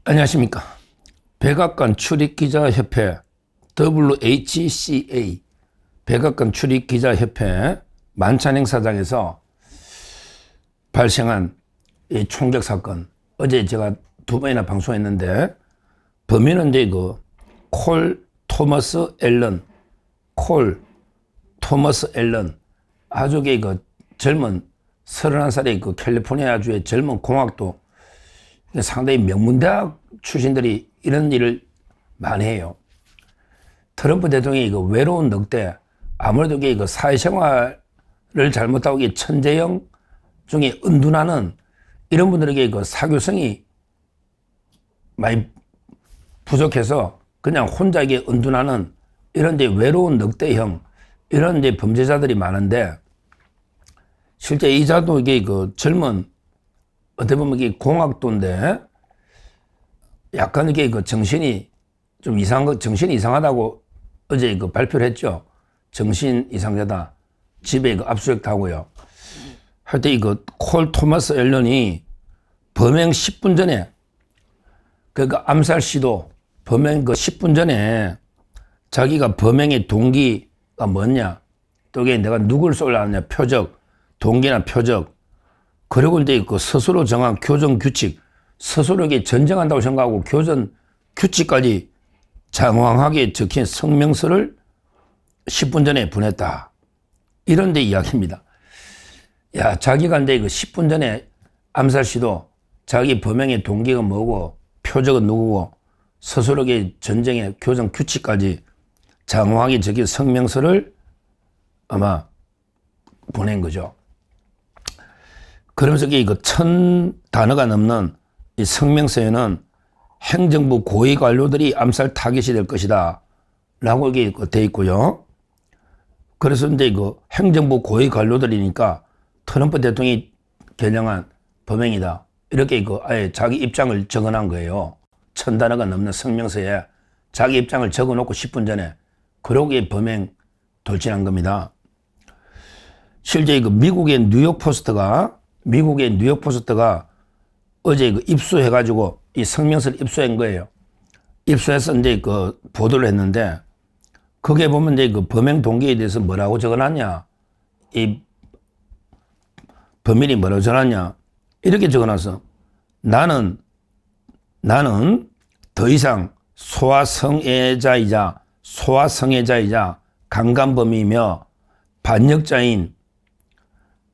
안녕하십니까. 백악관 출입기자협회 WHCA 백악관 출입기자협회 만찬행사장에서 발생한 이 총격 사건, 어제 제가 2번이나 방송했는데, 범인은 이제 콜 토머스 앨런, 아주 젊은 31살의 캘리포니아주의 젊은 공학도 상당히 명문대학 출신들이 이런 일을 많이 해요. 트럼프 대통령이 외로운 늑대, 아무래도 사회생활을 잘못하고 천재형 중에 은둔하는 이런 분들에게 사교성이 많이 부족해서 그냥 혼자 은둔하는 이런 외로운 늑대형, 이런 범죄자들이 많은데, 실제 이자도 젊은, 어떻게 보면 공학도인데, 약간 정신이 좀 정신이 이상하다고 어제 발표를 했죠. 정신 이상자다. 집에 압수수색도 하고요. 할 때 콜 토머스 앨런이 범행 10분 전에, 암살 시도, 범행 10분 전에 자기가 범행의 동기가 뭐냐, 또 내가 누굴 쏠라 하느냐, 표적, 동기나 표적, 그리고 이제 스스로 정한 교정 규칙, 스스로에게 전쟁한다고 생각하고 교전 규칙까지 장황하게 적힌 성명서를 10분 전에 보냈다. 이런 데 이야기입니다. 야, 자기가 이제 10분 전에 암살 시도, 자기 범행의 동기가 뭐고, 표적은 누구고, 스스로에게 전쟁의 교정 규칙까지 장황하게 적힌 성명서를 아마 보낸 거죠. 그러면서 1000단어가 넘는 이 성명서에는 행정부 고위 관료들이 암살 타깃이 될 것이다 라고 돼 있고요. 그래서 이제 행정부 고위 관료들이니까 트럼프 대통령이 겨냥한 범행이다, 이렇게 아예 자기 입장을 적어놓은 거예요. 1000단어가 넘는 성명서에 자기 입장을 적어놓고 10분 전에, 그러고 범행 돌진한 겁니다. 실제 미국의 뉴욕 포스트가 어제 입수해가지고 이 성명서를 입수한 거예요. 입수해서 이제 보도를 했는데, 거기에 보면 이제 범행 동기에 대해서 뭐라고 적어놨냐, 이 범인이 뭐라고 적어놨냐, 이렇게 적어놔서 나는 더 이상 소아성애자이자 강간범이며 반역자인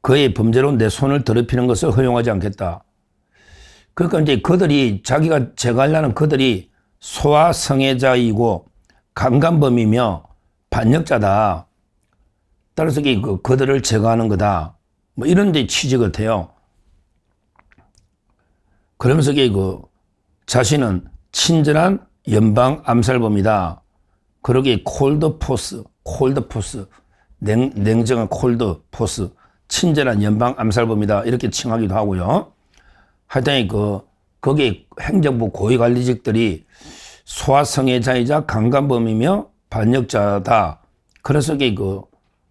그의 범죄로 내 손을 더럽히는 것을 허용하지 않겠다. 그러니까 이제 자기가 제거하려는 그들이 소아성애자이고 강간범이며 반역자다. 따라서 그들을 제거하는 거다. 뭐 이런 데 취지 같아요. 그러면서 자신은 친절한 연방 암살범이다. 그러기에 콜드포스, 냉정한 콜드포스, 친절한 연방 암살범이다, 이렇게 칭하기도 하고요. 하여튼 거기에 행정부 고위관리직들이 소아성애자이자 강간범이며 반역자다. 그래서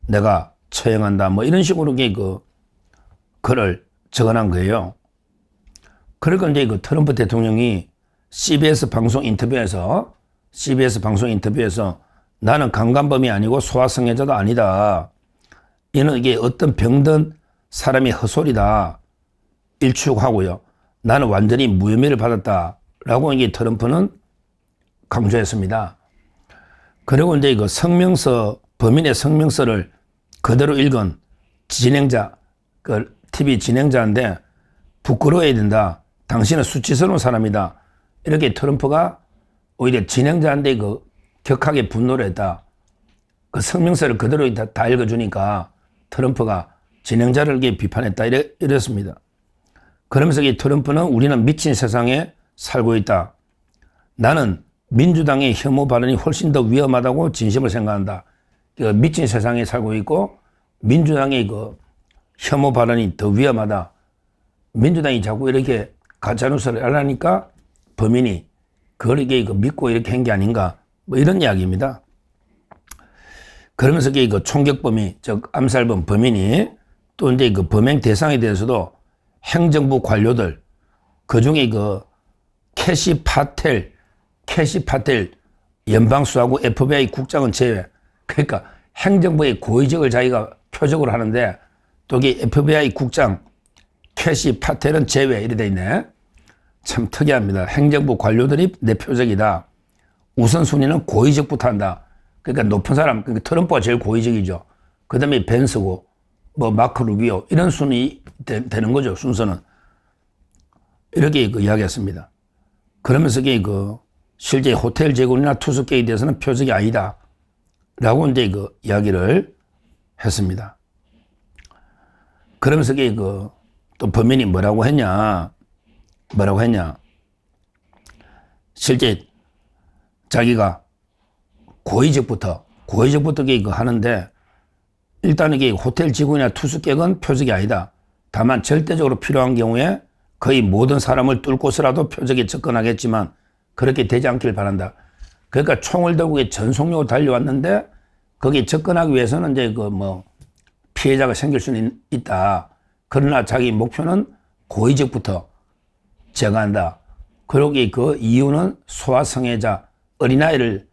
내가 처형한다. 뭐 이런 식으로 글을 적어놓은 거예요. 그러니까 이제 트럼프 대통령이 CBS 방송 인터뷰에서 나는 강간범이 아니고 소아성애자도 아니다. 이게 어떤 병든 사람의 헛소리다, 일축하고요. 나는 완전히 무혐의를 받았다라고 트럼프는 강조했습니다. 그리고 이제 범인의 성명서를 그대로 읽은 진행자, TV 진행자인데, 부끄러워해야 된다. 당신은 수치스러운 사람이다. 이렇게 트럼프가 오히려 진행자한테 격하게 분노를 했다. 성명서를 그대로 다 읽어주니까 트럼프가 진행자를 비판했다, 이랬습니다. 그러면서 트럼프는 우리는 미친 세상에 살고 있다. 나는 민주당의 혐오 발언이 훨씬 더 위험하다고 진심을 생각한다. 미친 세상에 살고 있고 민주당의 혐오 발언이 더 위험하다. 민주당이 자꾸 이렇게 가짜뉴스를 하려니까 범인이 그걸 믿고 이렇게 한 게 아닌가, 뭐 이런 이야기입니다. 그러면서 총격범이, 즉 암살범 범인이 또 이제 범행 대상에 대해서도 행정부 관료들, 그 중에 캐시 파텔 연방수사국 FBI 국장은 제외. 그러니까 행정부의 고위직을 자기가 표적으로 하는데 또 이게 FBI 국장 캐시 파텔은 제외 이래 돼 있네. 참 특이합니다. 행정부 관료들이 내 표적이다. 우선순위는 고위직부터 한다. 그러니까 높은 사람, 그러니까 트럼프가 제일 고위직이죠. 그 다음에 벤스고, 뭐 마크 루비오 이런 순위 되는 거죠. 순서는 이렇게 이야기했습니다. 그러면서 실제 호텔 제공이나 투숙객에 대해서는 표적이 아니다. 라고 이제 이야기를 했습니다. 그러면서 또 범인이 뭐라고 했냐. 실제 자기가 고위직부터 하는데 일단 이게 호텔 직원이나 투숙객은 표적이 아니다. 다만 절대적으로 필요한 경우에 거의 모든 사람을 뚫고서라도 표적에 접근하겠지만 그렇게 되지 않길 바란다. 그러니까 총을 들고 전속력으로 달려왔는데 거기에 접근하기 위해서는 이제 피해자가 생길 수는 있다. 그러나 자기 목표는 고위직부터 제거한다. 그리고 그 이유는 소아성애자, 어린 아이를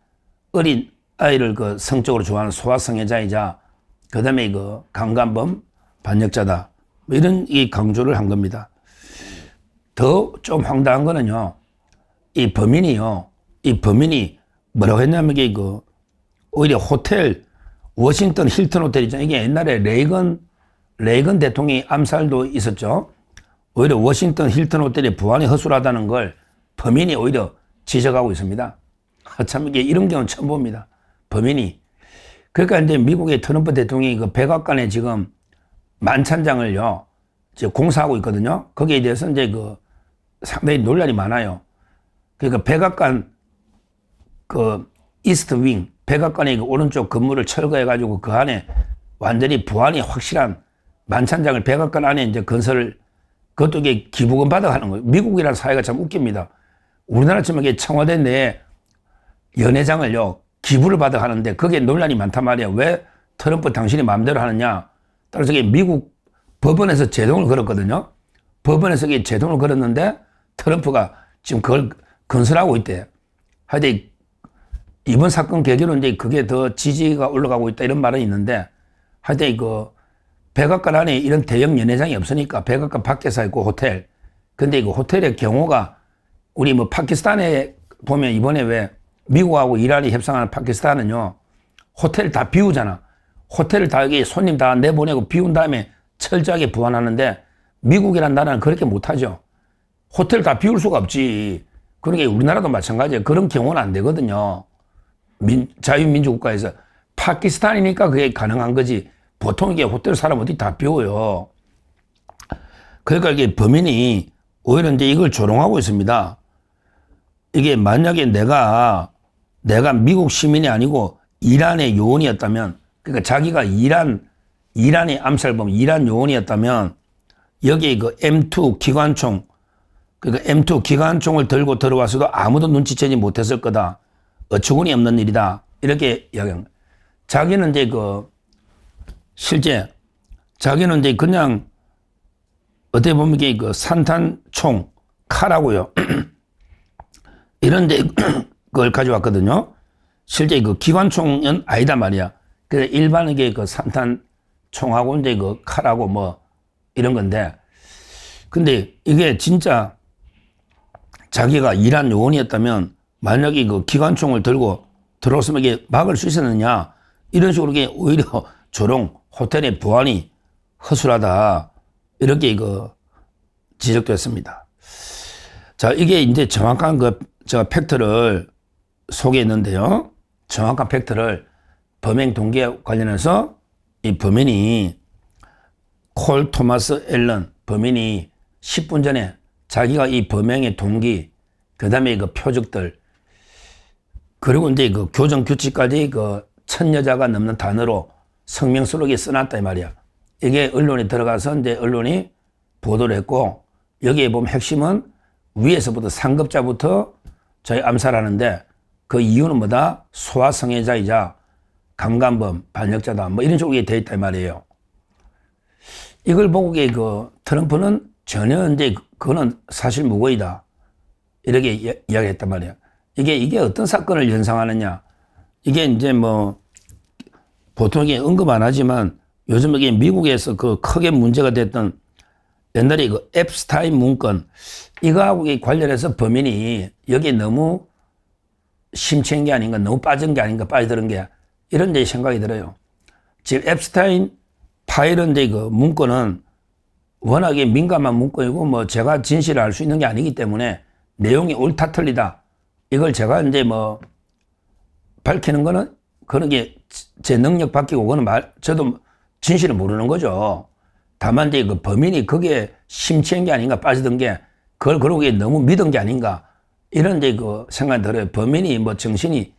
성적으로 좋아하는 소아성애자이자 그 다음에 강간범 반역자다. 이런 강조를 한 겁니다. 더 좀 황당한 거는요, 이 범인이 뭐라고 했냐면 오히려 호텔, 워싱턴 힐튼 호텔이죠. 이게 옛날에 레이건 대통령의 암살도 있었죠. 오히려 워싱턴 힐튼 호텔의 보안이 허술하다는 걸 범인이 오히려 지적하고 있습니다. 참 이게 이런 경우는 처음 봅니다. 범인이. 그러니까 이제 미국의 트럼프 대통령이 백악관에 지금 만찬장을요, 지금 공사하고 있거든요. 거기에 대해서 이제 상당히 논란이 많아요. 그러니까 백악관 이스트 윙, 백악관의 오른쪽 건물을 철거해가지고 그 안에 완전히 보안이 확실한 만찬장을 백악관 안에 이제 건설을, 그것도 이게 기부금 받아 하는 거예요. 미국이라는 사회가 참 웃깁니다. 우리나라처럼 이게 청와대 내에 연회장을요, 기부를 받아 하는데 그게 논란이 많단 말이에요. 왜 트럼프 당신이 마음대로 하느냐. 따라서 이게 미국 법원에서 제동을 걸었거든요. 법원에서 이게 제동을 걸었는데 트럼프가 지금 그걸 건설하고 있대. 하여튼 이번 사건 계기로 이제 그게 더 지지가 올라가고 있다 이런 말은 있는데 하여튼 백악관 안에 이런 대형 연회장이 없으니까 백악관 밖에서 있고 호텔. 근데 호텔의 경우가 우리 파키스탄에 보면 이번에 왜 미국하고 이란이 협상하는 파키스탄은요, 호텔 다 비우잖아. 호텔을 다 여기 손님 다 내보내고 비운 다음에 철저하게 보안하는데 미국이란 나라는 그렇게 못하죠. 호텔 다 비울 수가 없지. 그러니까 우리나라도 마찬가지예요. 그런 경우는 안 되거든요. 자유민주국가에서. 파키스탄이니까 그게 가능한 거지. 보통 이게 호텔 사람 어디 다 비워요. 그러니까 이게 범인이 오히려 이제 이걸 조롱하고 있습니다. 이게 만약에 내가 미국 시민이 아니고 이란의 요원이었다면, 그러니까 자기가 이란의 암살범, 이란 요원이었다면 여기에 M2 기관총, 그러니까 M2 기관총을 들고 들어와서도 아무도 눈치채지 못했을 거다. 어처구니 없는 일이다. 이렇게 이야기합니다. 자기는 이제 실제 자기는 이제 그냥 어떻게 보면 이게 산탄총, 칼하고요. 이런 데 그걸 가져왔거든요. 실제 기관총은 아니다 말이야. 그래서 일반에게 산탄총하고 이제 칼하고 이런 건데, 근데 이게 진짜 자기가 이란 요원이었다면 만약에 기관총을 들고 들어왔으면 이게 막을 수 있었느냐. 이런 식으로 이게 오히려 조롱, 호텔의 보안이 허술하다. 이렇게 지적됐습니다. 자, 이게 이제 정확한 제가 팩트를 소개했는데요. 정확한 팩트를 범행 동기에 관련해서 이 범인이 콜 토마스 앨런 범인이 10분 전에 자기가 이 범행의 동기, 그 다음에 표적들, 그리고 이제 교정 규칙까지 1000여자가 넘는 단어로 성명서록에 써놨다 이 말이야. 이게 언론에 들어가서 이제 언론이 보도를 했고, 여기에 보면 핵심은 위에서부터 상급자부터 저희 암살하는데 그 이유는 뭐다? 소아성애자이자 강간범, 반역자다. 이런 식으로 돼 있다 이 말이에요. 이걸 보고 트럼프는 전혀 이제 그거는 사실 무고이다. 이렇게 이야기했단 말이에요. 이게 어떤 사건을 연상하느냐. 이게 이제 뭐 보통 이게 언급 안 하지만 요즘 이게 미국에서 그 크게 문제가 됐던 옛날에 그 앱스타인 문건 이거하고 관련해서 범인이 여기에 너무 심취한 게 아닌가, 너무 빠진 게 아닌가, 빠져드는 게 이런 데 생각이 들어요. 지금 앱스타인 파일은 그 문건은 워낙에 민감한 문건이고 뭐 제가 진실을 알 수 있는 게 아니기 때문에 내용이 옳다 틀리다 이걸 제가 이제 뭐 밝히는 거는 그런 게 제 능력 바뀌고 그거는 저도 진실을 모르는 거죠. 다만 이제 그 범인이 거기에 심취한 게 아닌가 빠지던 게 그걸 그러기에 너무 믿은 게 아닌가 이런 이제 그 생각이 들어요. 범인이 뭐 정신이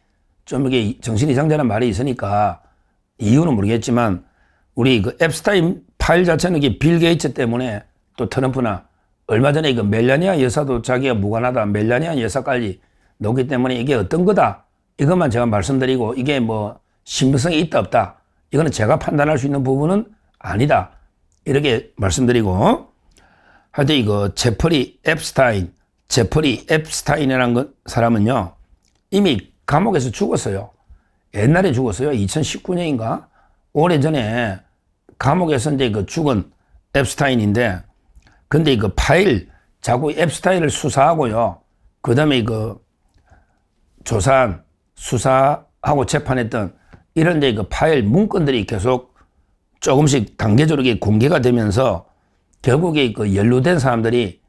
좀 이게 정신이 이상자라는 말이 있으니까 이유는 모르겠지만 우리 그 앱스타인 파일 자체는 이게 빌 게이츠 때문에 또 트럼프나 얼마 전에 그 멜라니아 여사도 자기가 무관하다 멜라니아 여사까지 나오기 때문에 이게 어떤 거다 이것만 제가 말씀드리고 이게 뭐 신빙성이 있다 없다 이거는 제가 판단할 수 있는 부분은 아니다 이렇게 말씀드리고 하여튼 이거 제퍼리 앱스타인이라는 사람은요 이미 감옥에서 죽었어요. 옛날에 죽었어요. 2019년인가 오래전에 감옥에서 이제 그 죽은 앱스타인인데 근데 그 파일 자꾸 앱스타인을 수사하고요. 그 다음에 그 수사하고 재판했던 이런 데 그 파일 문건들이 계속 조금씩 단계적으로 공개가 되면서 결국에 그 연루된 사람들이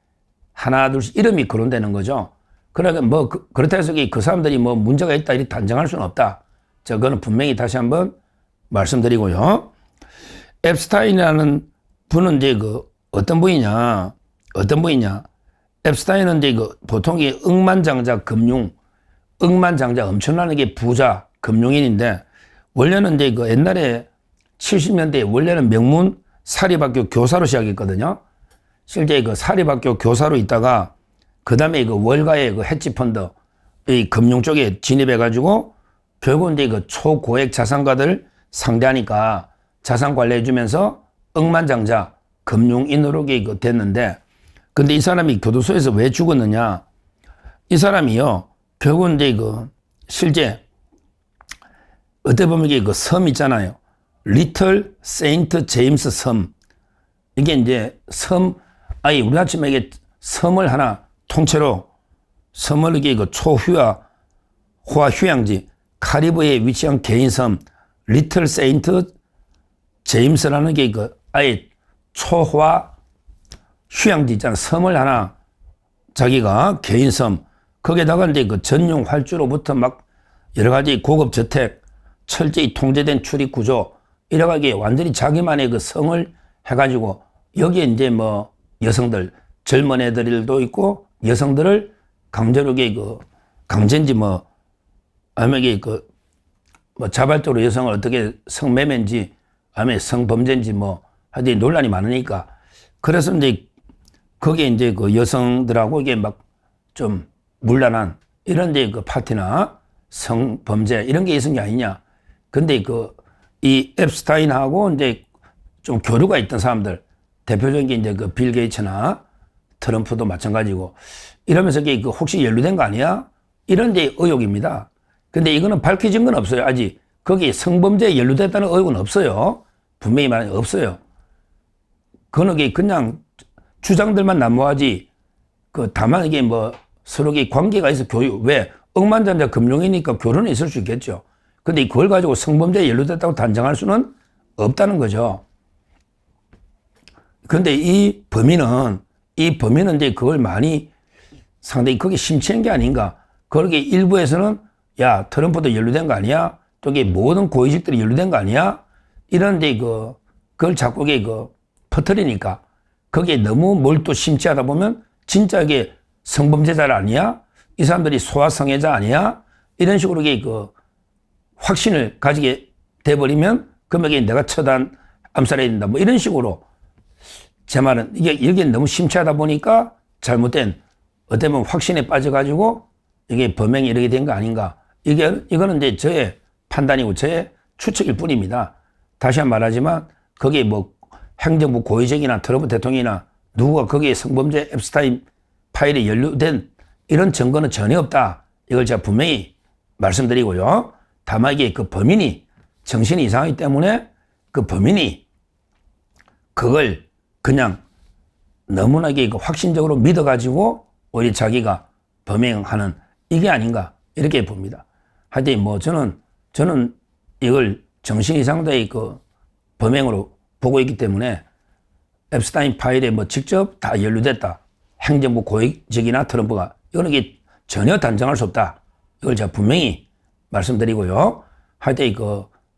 하나 둘씩 이름이 거론되는 거죠. 그러니까 뭐 그렇다 해서 그 사람들이 뭐 문제가 있다 이렇게 단정할 수는 없다. 저거는 분명히 다시 한번 말씀드리고요. 앱스타인이라는 분은 이제 그 어떤 분이냐. 앱스타인은 이제 그 보통 이 억만장자 엄청나게 게 부자 금융인인데 원래는 이제 그 옛날에 70년대에 원래는 명문 사립학교 교사로 시작했거든요. 실제 그 사립학교 교사로 있다가 그 다음에 그 월가의 그 헤지펀드 이 금융 쪽에 진입해가지고 결국 이제 그 초고액 자산가들 상대하니까 자산 관리해주면서 억만장자 금융인으로 됐는데 근데 이 사람이 교도소에서 왜 죽었느냐. 이 사람이요. 결국 이제 그 실제 어떻게 보면 이게 그 섬 있잖아요. 리틀 세인트 제임스 섬. 이게 이제 우리나라 치면 이게 섬을 하나 통째로 섬을 이게 그 호화 휴양지 카리브해에 위치한 개인 섬 리틀 세인트 제임스라는 게 그 초호화 휴양지 있잖아. 섬을 하나 자기가 개인 섬 거기에다가 이제 그 전용 활주로부터 막 여러 가지 고급 저택 철저히 통제된 출입 구조 이래가지고 완전히 자기만의 그 성을 해가지고 여기에 이제 뭐 여성들 젊은 애들도 있고 여성들을 강제롭게 강제인지 뭐 아니면 이게 뭐 자발적으로 여성을 어떻게 성매매인지 아니면 성범죄인지 뭐 하여튼 논란이 많으니까 그래서 이제 거기에 이제 그 여성들하고 이게 막 좀 물란한 이런 데 그 파티나 성범죄 이런 게 있은 게 아니냐. 근데 이 앱스타인하고 이제 좀 교류가 있던 사람들 대표적인 게 이제 그 빌 게이츠나 트럼프도 마찬가지고 이러면서 이게 혹시 연루된 거 아니야? 이런 데 의혹입니다. 근데 이거는 밝혀진 건 없어요. 아직 거기 성범죄에 연루됐다는 의혹은 없어요. 분명히 말하면 없어요. 그건 그냥 주장들만 난무하지 다만 이게 뭐 서로 관계가 있어 왜 억만장자 금융이니까 교류는 있을 수 있겠죠. 근데 그걸 가지고 성범죄에 연루됐다고 단정할 수는 없다는 거죠. 근데 이 범인은 이제 그걸 많이 상당히 그게 심취한 게 아닌가. 그렇게 일부에서는 야, 트럼프도 연루된 거 아니야? 또 이게 모든 고위직들이 연루된 거 아니야? 이런데 그걸 자꾸 퍼뜨리니까 거기에 너무 뭘 또 심취하다 보면 진짜 이게 성범죄자 아니야? 이 사람들이 소아성애자 아니야? 이런 식으로 이게 확신을 가지게 돼버리면 그러면 이게 내가 처단 암살해야 된다. 뭐 이런 식으로 제 말은 이게 너무 심취하다 보니까 잘못된 어떻게 보면 확신에 빠져가지고 이게 범행이 이렇게 된 거 아닌가. 이거는 이제 저의 판단이고 저의 추측일 뿐입니다. 다시 한 번 말하지만 거기에 뭐 행정부 고위직이나 트럼프 대통령이나 누구가 거기에 성범죄 앱스타인 파일에 연루된 이런 증거는 전혀 없다. 이걸 제가 분명히 말씀드리고요. 다만 이게 그 범인이 정신이 이상하기 때문에 그 범인이 그걸 그냥 너무나 이게 확신적으로 믿어가지고 오히려 자기가 범행하는 이게 아닌가 이렇게 봅니다. 하여튼 뭐 저는 이걸 정신 이상도의 그 범행으로 보고 있기 때문에 앱스타인 파일에 뭐 직접 다 연루됐다. 행정부 고위직이나 트럼프가 이거는 이게 전혀 단정할 수 없다. 이걸 제가 분명히 말씀드리고요. 하여튼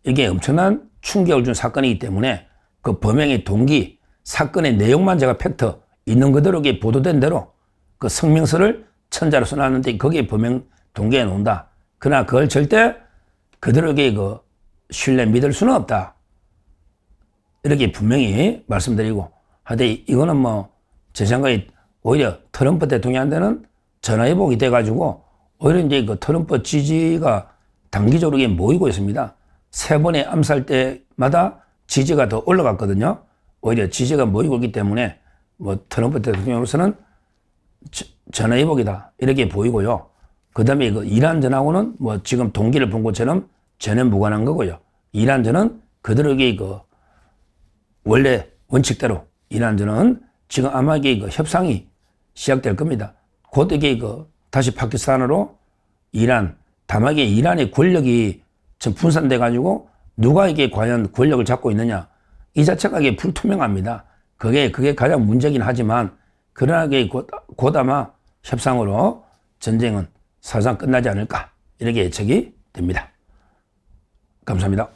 이게 엄청난 충격을 준 사건이기 때문에 그 범행의 동기, 사건의 내용만 제가 팩트 있는 그대로 보도된 대로 그 성명서를 천자로 써놨는데 거기에 범행 동기에 놓는다. 그러나 그걸 절대 그대로 신뢰 믿을 수는 없다. 이렇게 분명히 말씀드리고 하여튼 이거는 뭐 제 생각에 오히려 트럼프 대통령한테는 전화위복이 돼가지고 오히려 이제 그 트럼프 지지가 단기적으로 모이고 있습니다. 3번의 암살 때마다 지지가 더 올라갔거든요. 오히려 지지가 모이고 있기 때문에 뭐 트럼프 대통령으로서는 전화위복이다 이렇게 보이고요. 그 다음에 이란 전하고는 뭐 지금 동기를 본 것처럼 전혀 무관한 거고요. 이란전은 그대로 원래 원칙대로 이란전은 지금 아마 협상이 시작될 겁니다. 곧 다시 파키스탄으로 다만 이란의 권력이 좀 분산돼 가지고 누가 과연 권력을 잡고 있느냐 이 자체가 불투명합니다. 그게 가장 문제긴 하지만 그러나 곧 아마 협상으로 전쟁은 사실상 끝나지 않을까 이렇게 예측이 됩니다. 감사합니다.